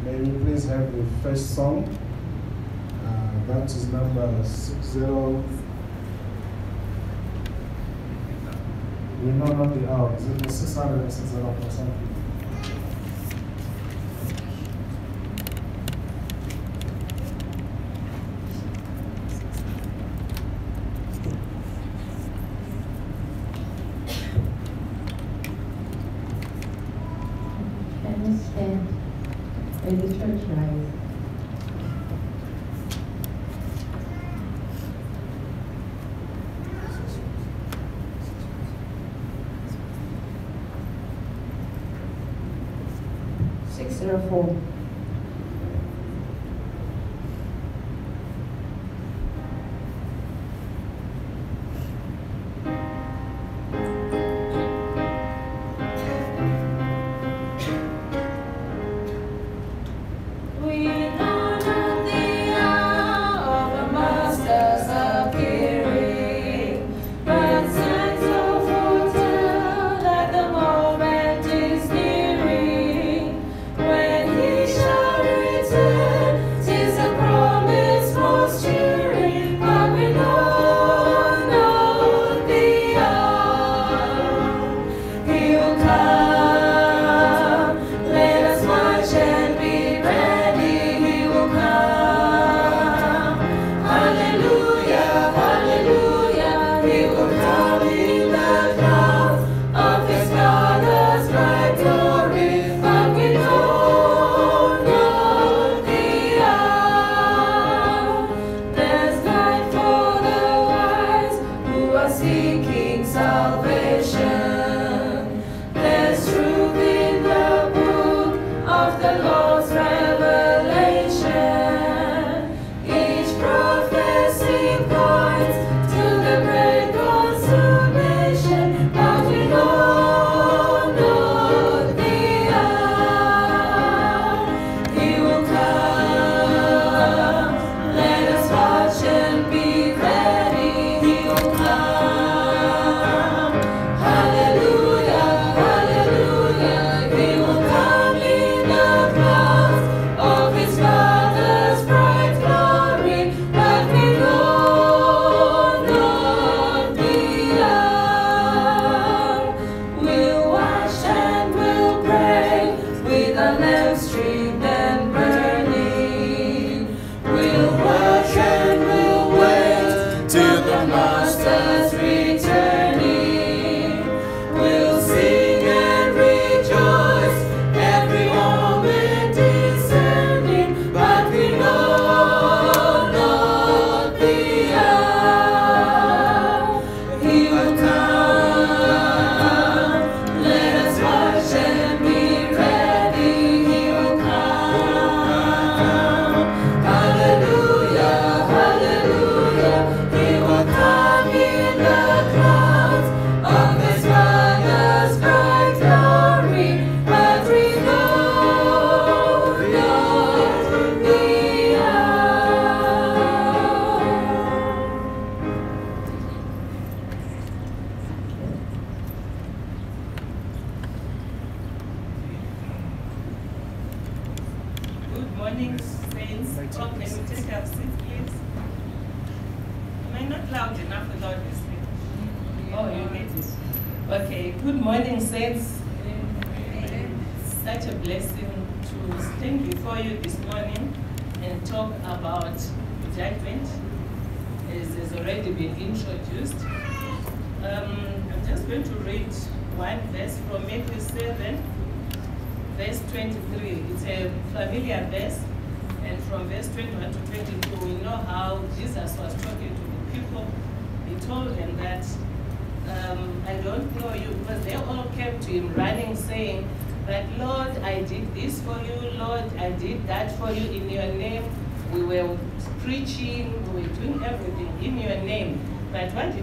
May we please have the first song. That is number 60. We know not the hour. Is it the 660 or something? Can we stand? May the church rise. Four.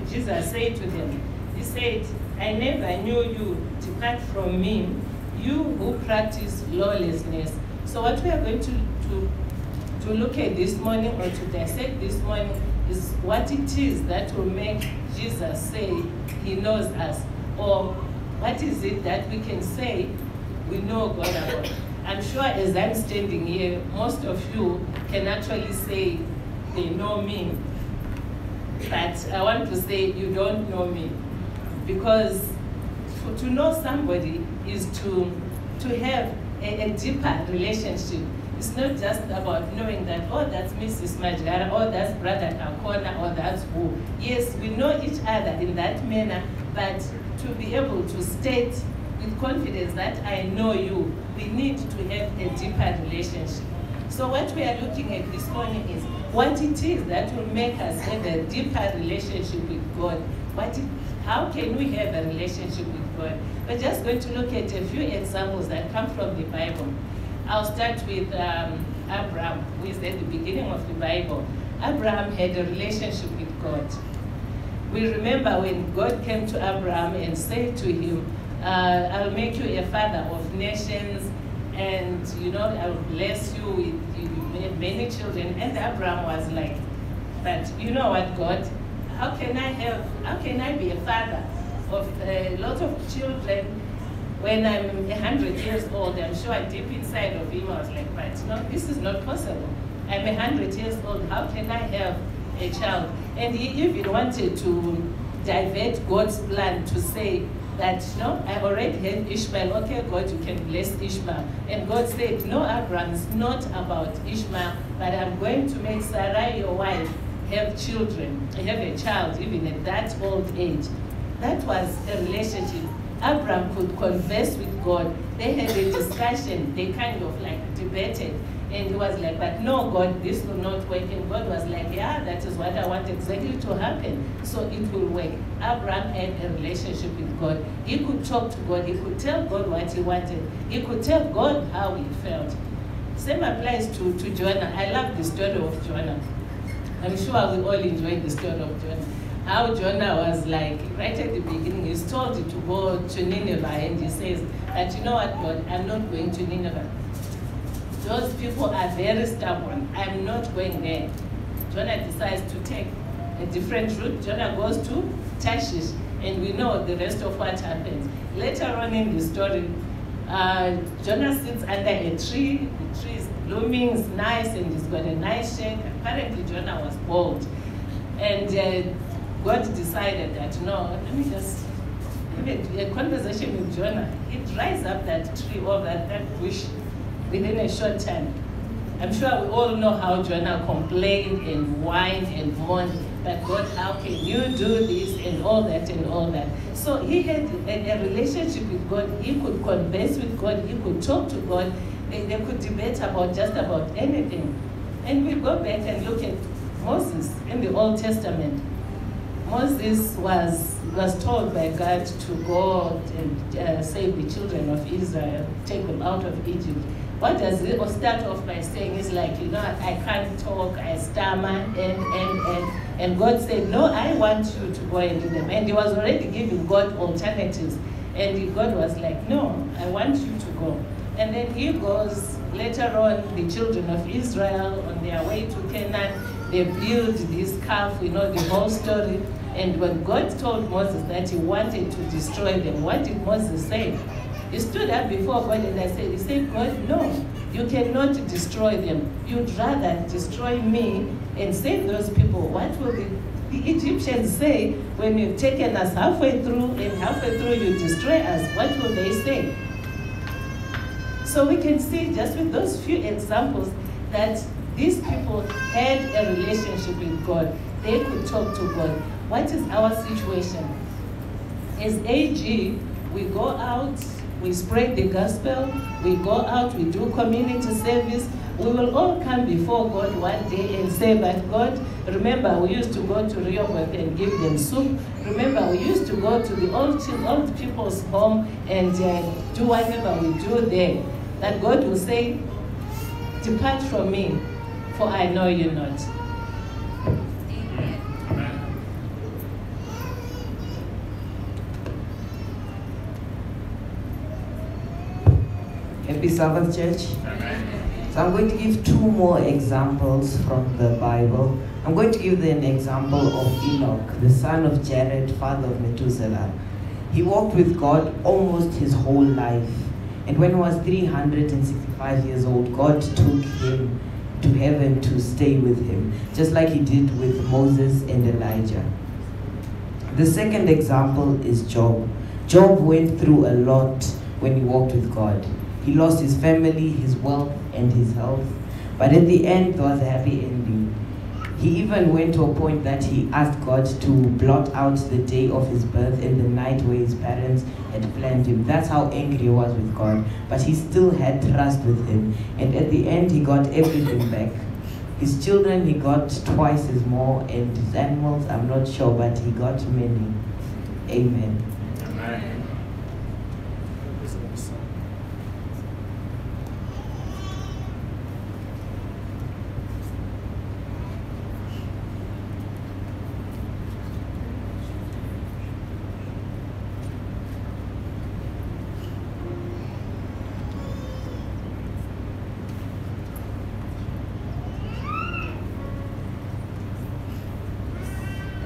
Jesus said to them, he said, I never knew you, depart from me, you who practice lawlessness. So what we are going to look at this morning, or to dissect this morning, is what it is that will make Jesus say he knows us, or what is it that we can say we know God about. I'm sure as I'm standing here, most of you can actually say they know me. But I want to say you don't know me. Because to know somebody is to have a deeper relationship. It's not just about knowing that, oh, that's Mrs. Majara, oh, that's Brother Kakona, or that's who. Yes, we know each other in that manner, but to be able to state with confidence that I know you, we need to have a deeper relationship. So what we are looking at this morning is what it is that will make us have a deeper relationship with God. How can we have a relationship with God? We're just going to look at a few examples that come from the Bible. I'll start with Abraham, who is at the beginning of the Bible. Abraham had a relationship with God. We remember when God came to Abraham and said to him, I'll make you a father of nations, and I'll bless you with many children. And Abraham was like, but you know what, God? How can I be a father of a lot of children when I'm 100 years old? I'm sure deep inside of him I was like, but no, this is not possible. I'm 100 years old. How can I have a child? And he even wanted to divert God's plan to say that, no, I already had Ishmael. Okay, God, you can bless Ishmael. And God said, no, Abraham, it's not about Ishmael, but I'm going to make Sarai, your wife, have children, have a child, even at that old age. That was a relationship. Abraham could converse with God. They had a discussion. They kind of like debated. And he was like, but no, God, this will not work. And God was like, yeah, that is what I want exactly to happen. So it will work. Abraham had a relationship with God. He could talk to God. He could tell God what he wanted. He could tell God how he felt. Same applies to Jonah. I love the story of Jonah. I'm sure we all enjoyed the story of Jonah. How Jonah was like, right at the beginning, he's told to go to Nineveh, and he says, but you know what, God, I'm not going to Nineveh. Those people are very stubborn. I'm not going there. Jonah decides to take a different route. Jonah goes to Tarshish, and we know the rest of what happens. Later on in the story, Jonah sits under a tree. The tree is blooming, it's nice, and he's got a nice shade. Apparently, Jonah was bold. And God decided that, no, let me just have a conversation with Jonah. He'd rise up that tree or that bush within a short time. I'm sure we all know how Jonah complained and whined and moaned, but God, how can you do this and all that and all that? So he had a relationship with God. He could converse with God. He could talk to God. They could debate about just about anything. And we go back and look at Moses in the Old Testament. Moses was told by God to go and save the children of Israel, take them out of Egypt. What does it start off by saying? It's like, I can't talk, I stammer, and God said, no, I want you to go and do them. And he was already giving God alternatives. And God was like, no, I want you to go. And then he goes, later on, the children of Israel, on their way to Canaan, they build this calf, the whole story. And when God told Moses that he wanted to destroy them, what did Moses say? He stood up before God and he said, God, no, you cannot destroy them. You'd rather destroy me and save those people. What will the Egyptians say when you've taken us halfway through and halfway through you destroy us? What will they say? So we can see just with those few examples that these people had a relationship with God. They could talk to God. What is our situation? As AG, we go out, we spread the gospel, we go out, we do community service. We will all come before God one day and say, but God, remember we used to go to Rehoboth and give them soup. Remember we used to go to the old people's home and do whatever we do there. That God will say, depart from me, for I know you not. Happy Sabbath, church. Amen. So I'm going to give two more examples from the Bible. I'm going to give an example of Enoch, the son of Jared, father of Methuselah. He walked with God almost his whole life. And when he was 365 years old, God took him to heaven to stay with him, just like he did with Moses and Elijah. The second example is Job. Job went through a lot when he walked with God. He lost his family, his wealth, and his health. But at the end, there was a happy ending. He even went to a point that he asked God to blot out the day of his birth and the night where his parents had planned him. That's how angry he was with God. But he still had trust with him. And at the end, he got everything back. His children, he got twice as more, and his animals, I'm not sure, but he got many. Amen. Amen.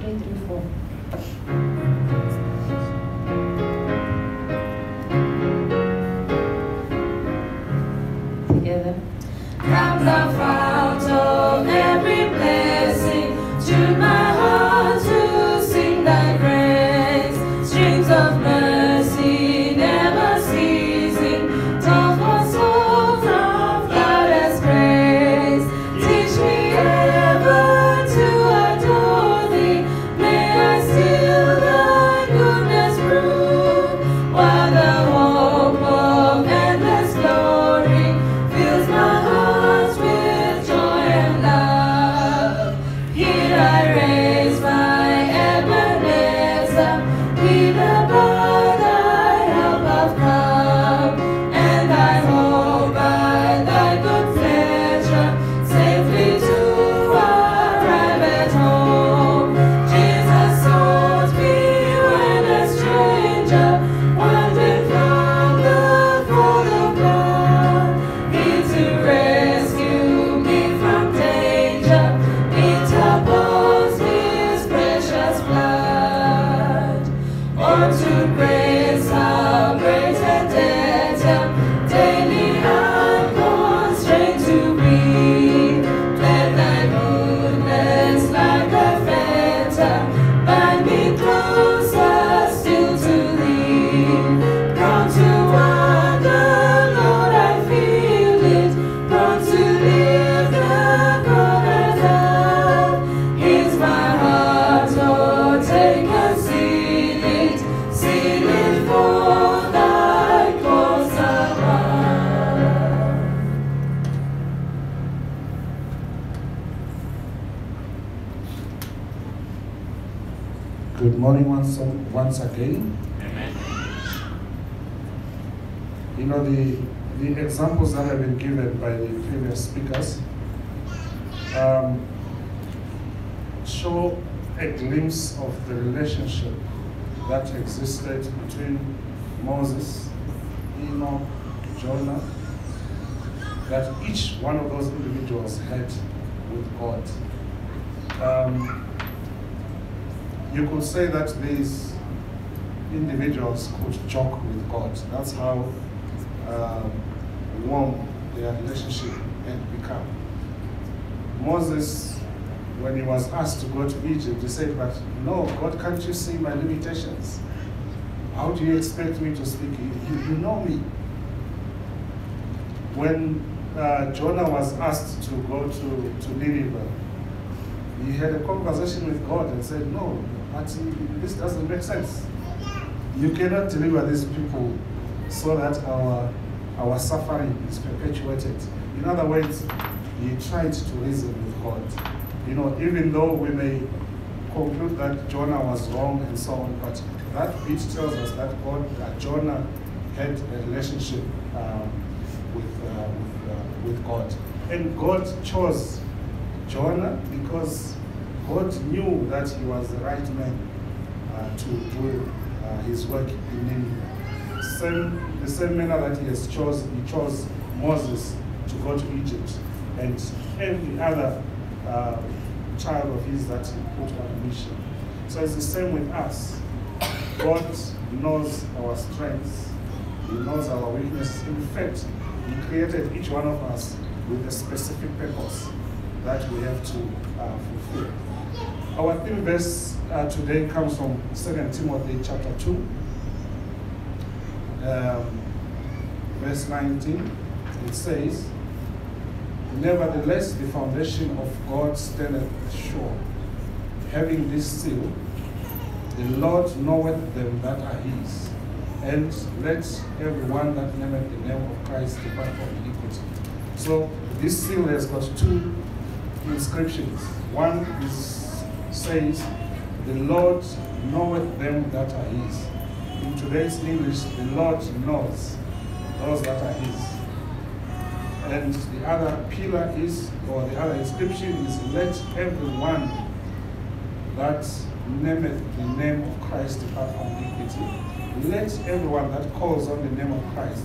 3 through 4. Together. Come thou fount of every blessing, tune my heart to sing thy praise. Streams of mercy never ceasing, toll for souls of loudest praise. Teach me ever to adore thee, may I still thy goodness prove, while the hope of endless glory fills my heart with joy and love. Here I raise my Ebenezer, hither by thy help I've come, and I hope by thy good pleasure safely to arrive at home. Jesus sought me when a stranger, wandered from the fold of God. He to rescue me from danger, interposed his precious blood. Unto grace how great a debt daily I'm constrained to be. Let thy goodness like a fetter bind me closer still to thee. Prone to wander, Lord, I feel it, prone to leave the God I love. Here's my heart, oh, take and seal it for thy cause above. Good morning once again. Amen. You know, the examples that have been given by the previous speakers show a glimpse of the relationship that existed between Moses, Enoch, Jonah, that each one of those individuals had with God. You could say that these individuals could joke with God. That's how warm their relationship had become. Moses, when he was asked to go to Egypt, he said, but no, God, can't you see my limitations? How do you expect me to speak? You know me. When Jonah was asked to go to Nineveh, he had a conversation with God and said, no, but this doesn't make sense. You cannot deliver these people so that our suffering is perpetuated. In other words, he tried to reason with God. You know, even though we may conclude that Jonah was wrong and so on, but that bit tells us that Jonah had a relationship with God. And God chose Jonah because God knew that he was the right man to do his work in Nineveh. The same manner that he chose Moses to go to Egypt, and every other child of his that he put on a mission. So it's the same with us. God knows our strengths. He He knows our weaknesses. In fact, He created each one of us with a specific purpose that we have to fulfill. Our theme verse today comes from 2 Timothy chapter 2, verse 19. It says, "Nevertheless, the foundation of God standeth sure, having this seal, the Lord knoweth them that are his, and let everyone that nameth the name of Christ depart from iniquity." So this seal has got two inscriptions. One says, "The Lord knoweth them that are his." In today's English, the Lord knows those that are his. And the other pillar is, or the other inscription is, "Let everyone that nameth the name of Christ depart from iniquity." Let everyone that calls on the name of Christ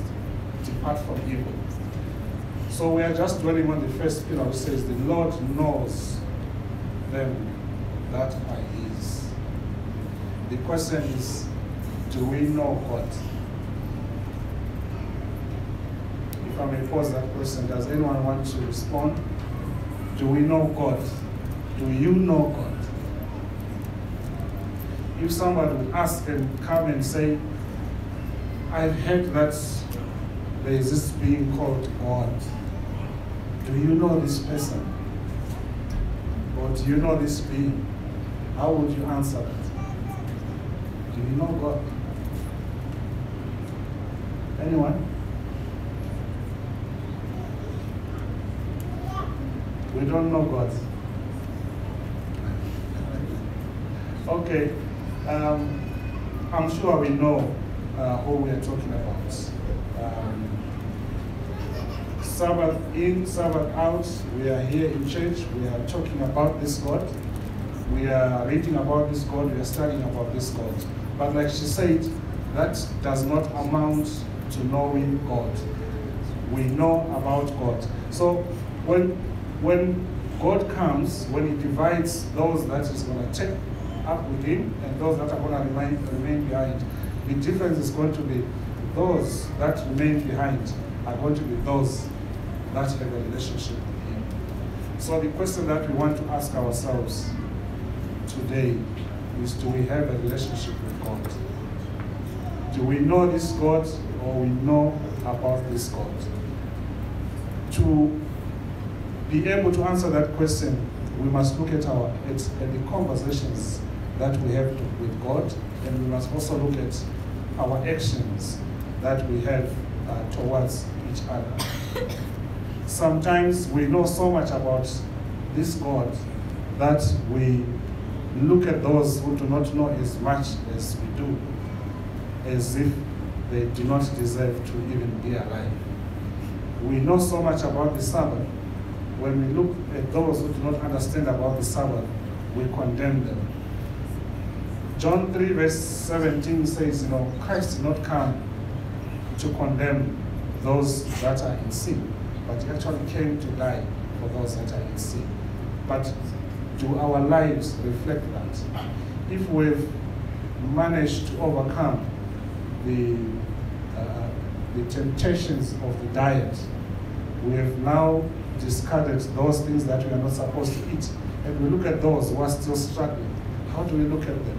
depart from evil. So we are just dwelling on the first pillar, which says, "The Lord knows them that are his." The question is, do we know God? If I may pose that question, does anyone want to respond? Do we know God? Do you know God? If somebody would ask and come and say, "I've heard that there is this being called God. Do you know this person? Or do you know this being?" How would you answer that? Do you know God? Anyone? We don't know God. Okay. I'm sure we know who we are talking about. Sabbath in, Sabbath out, we are here in church, we are talking about this God. We are reading about this God, we are studying about this God. But like she said, that does not amount to knowing God. We know about God. So when God comes, when he divides those that he's going to take up with him and those that are going to remain behind, the difference is going to be those that remain behind are going to be those that have a relationship with him. So the question that we want to ask ourselves today is, do we have a relationship with God? Do we know this God, or we know about this God? To be able to answer that question, we must look at the conversations that we have with God, and we must also look at our actions that we have towards each other. Sometimes we know so much about this God that we look at those who do not know as much as we do, as if they do not deserve to even be alive. We know so much about the Sabbath. When we look at those who do not understand about the Sabbath, we condemn them. John 3 verse 17 says, Christ did not come to condemn those that are in sin, but he actually came to die for those that are in sin. But do our lives reflect that? If we've managed to overcome the temptations of the diet, we have now discarded those things that we are not supposed to eat, and we look at those who are still struggling. How do we look at them?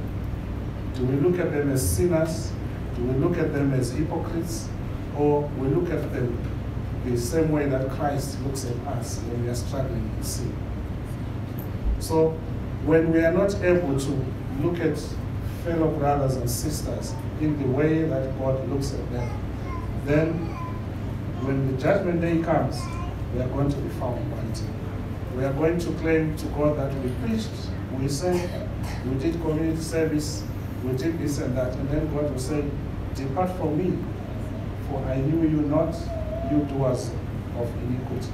Do we look at them as sinners? Do we look at them as hypocrites? Or we look at them the same way that Christ looks at us when we are struggling in sin? So when we are not able to look at fellow brothers and sisters in the way that God looks at them, then when the judgment day comes, we are going to be found wanting. We are going to claim to God that we preached, we sang, we did community service, we did this and that, and then God will say, "Depart from me, for I knew you not, you doers of iniquity."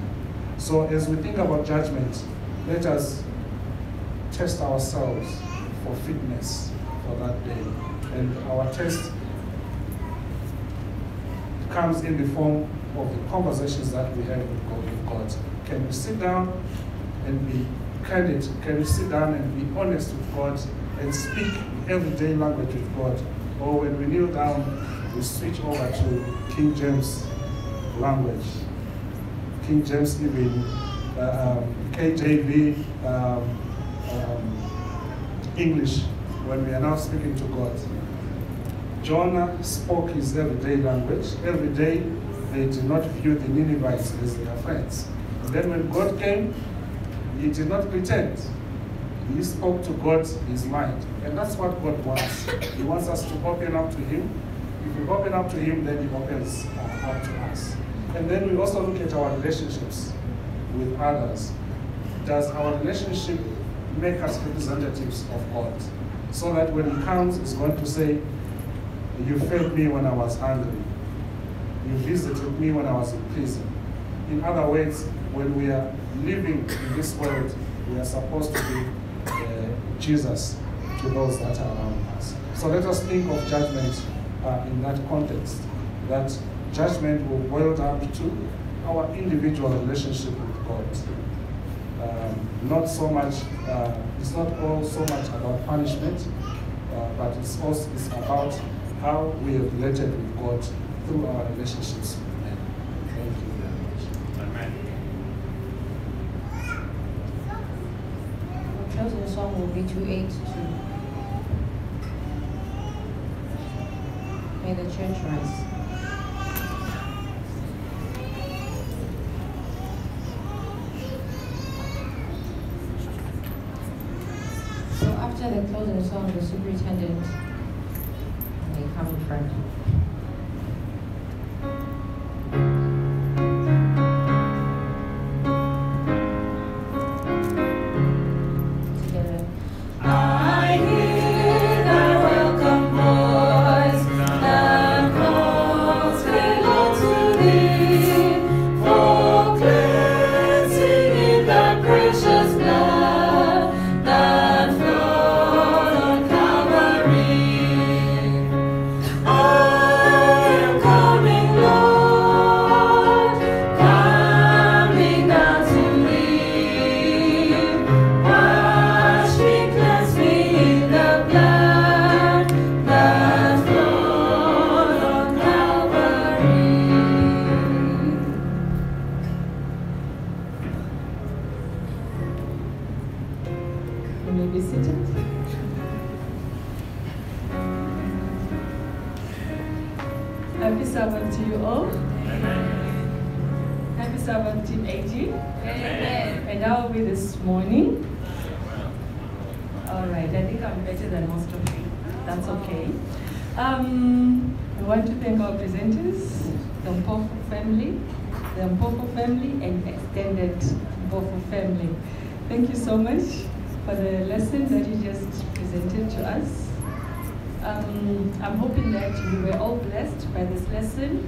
So as we think about judgment, let us test ourselves for fitness for that day. And our test comes in the form of the conversations that we have with God. Can we sit down and be candid? Can we sit down and be honest with God and speak everyday language with God? Or when we kneel down, we switch over to King James language. King James, even KJV, English, when we are now speaking to God. Jonah spoke his everyday language. Every day, they did not view the Ninevites as their friends. And then when God came, he did not pretend. He spoke to God his mind. And that's what God wants. He wants us to open up to him. If we open up to him, then he opens up to us. And then we also look at our relationships with others. Does our relationship make us representatives of God? So that when he comes, he's going to say, you fed me when I was hungry. You visited me when I was in prison. In other words, when we are living in this world, we are supposed to be Jesus to those that are around us. So let us think of judgment in that context, that judgment will boil down to our individual relationship with God. Not so much, it's not all so much about punishment, but it's about how we have related with God through our relationships with men. Thank you very much. Amen. Our closing song will be 282. May the church rise. So after the closing song, the superintendent may come in front. Happy Sabbath to you all. Amen. Happy Sabbath, Team AG. Amen. And how are we this morning? All right, I think I'm better than most of you. That's okay. I want to thank our presenters, the Mpofu family, and extended Mpofu family. Thank you so much for the lesson that you just presented to us. I'm hoping that we were all blessed by this lesson.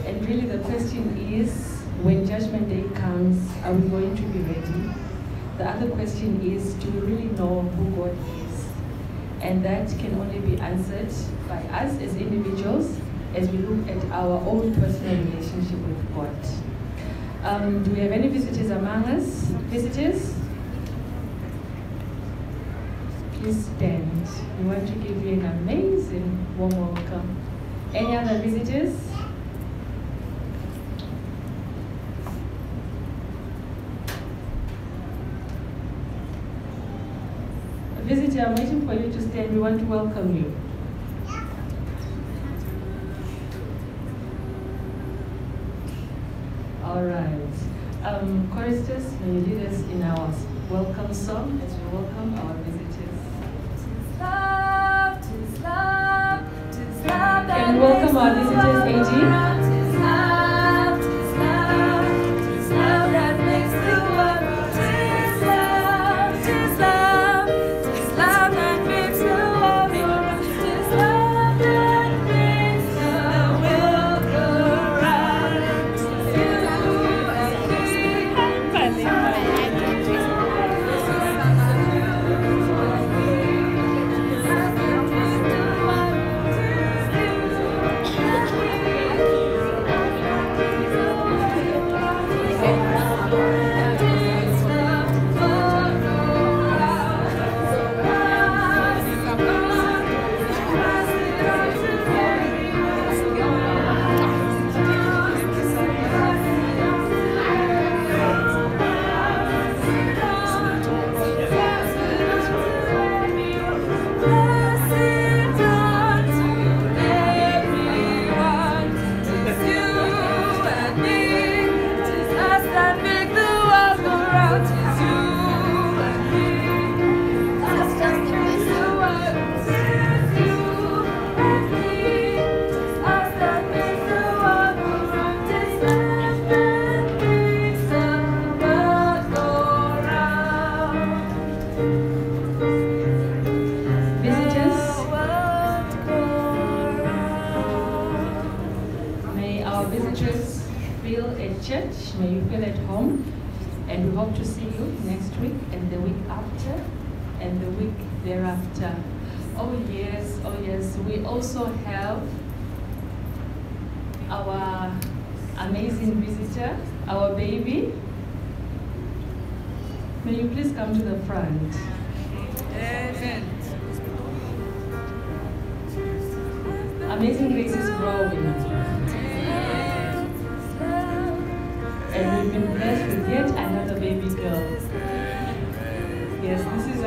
And really the question is, when Judgment Day comes, are we going to be ready? The other question is, do we really know who God is? And that can only be answered by us as individuals as we look at our own personal relationship with God. Do we have any visitors among us? Visitors? Please stand. We want to give you an amazing warm welcome. Any other visitors? Visitor, I'm waiting for you to stand. We want to welcome you. All right. Choristers, may you lead us in our welcome song as we welcome our visitors. Can we welcome our visitors, AG? hope to see you next week and the week after and the week thereafter. Oh yes, oh yes. We also have our amazing visitor, our baby. May you please come to the front. Amen. Amazing Grace is growing. And we've been blessed with yet another baby girl. Yes, this is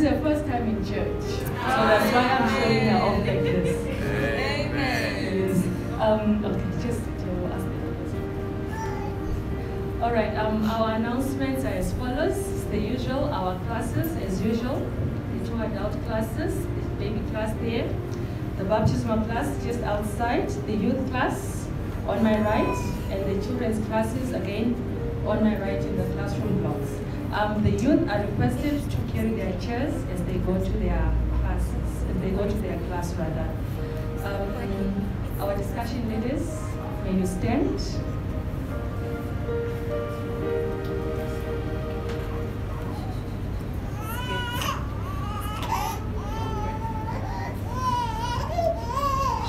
her first time in church. So that's why I'm showing her off like this. Yes. Okay, just to ask the All right, our announcements are as follows. It's the usual, our classes as usual. The 2 adult classes, the baby class there. The baptismal class just outside, the youth class on my right, and the children's classes again on my right in the classroom blocks. The youth are requested to carry their chairs as they go to their classes, as they go to their class rather. Our discussion leaders, may you stand.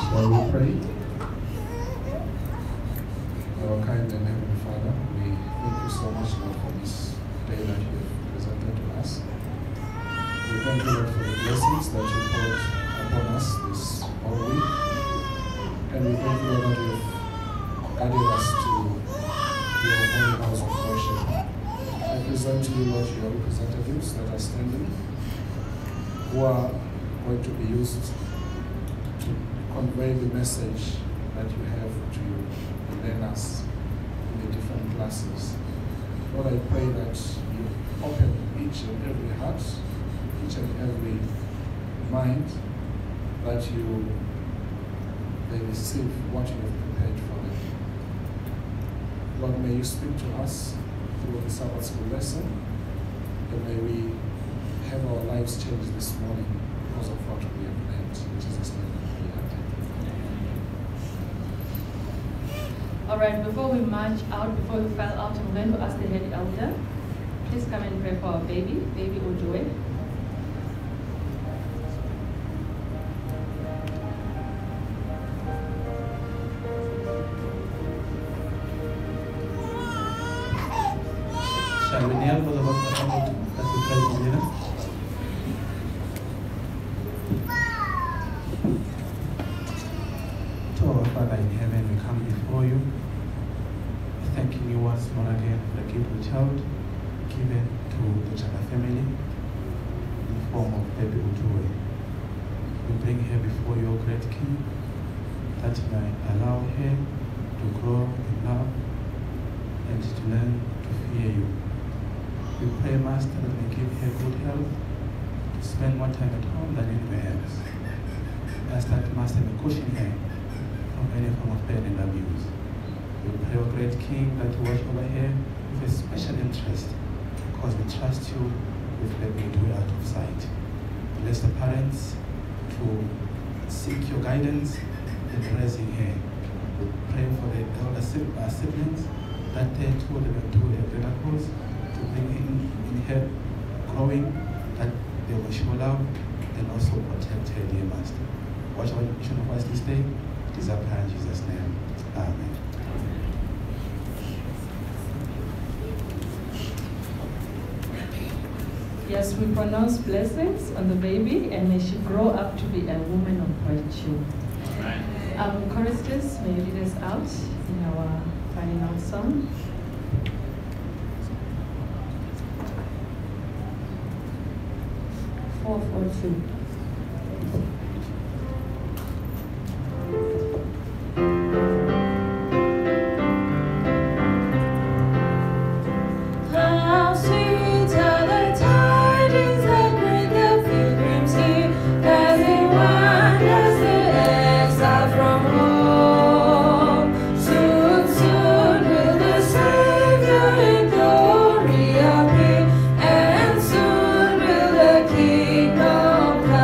Shall we pray? Our kind and heavenly Father, we thank you so much, Lord, for this day that you have presented to us. We thank you, Lord, for the blessings that you poured upon us this whole week. And we thank you, Lord, that you have guided us to your holy house of worship. I present to you, Lord, your representatives that are standing, who are going to be used to convey the message that you have to learners in the different classes. Lord, I pray that you open each and every heart, each and every mind, that they receive what you have prepared for them. Lord, may you speak to us through the Sabbath school lesson, and may we have our lives changed this morning because of what we have learned. In Jesus' name. All right, before we march out, before we file out, I'm going to ask the head elder, please come and pray for our baby Ujue. Shall we kneel for the Lord that we pray together? To our Father in heaven, we come before you, thanking you once more again for the gift of child given to the Chaka family in the form of baby Ujue. We bring her before your great King, that you may allow her to grow in love and to learn to fear you. We pray, Master, that may give her good health, to spend more time at home than anywhere else. Ask that, Master, may cushion her from any form of pain and abuse. We pray, O great King, that you watch over her with a special interest, because we trust you with letting you do it out of sight. Bless the parents to seek your guidance in raising her. We pray for the elder siblings, that they too will do their better cause, to bring in her growing, that they will show love and also protect her, dear Master. Watch our mission of us this day. It is our prayer in Jesus' name. Amen. Yes, we pronounce blessings on the baby, and may she grow up to be a woman of virtue. Choristers, may you lead us out in our final song. Four, 2. How sweet are the tidings that greet the pilgrims here, passing wonders the exile from home. Soon, soon will the Savior in glory appear, and soon will the kingdom come.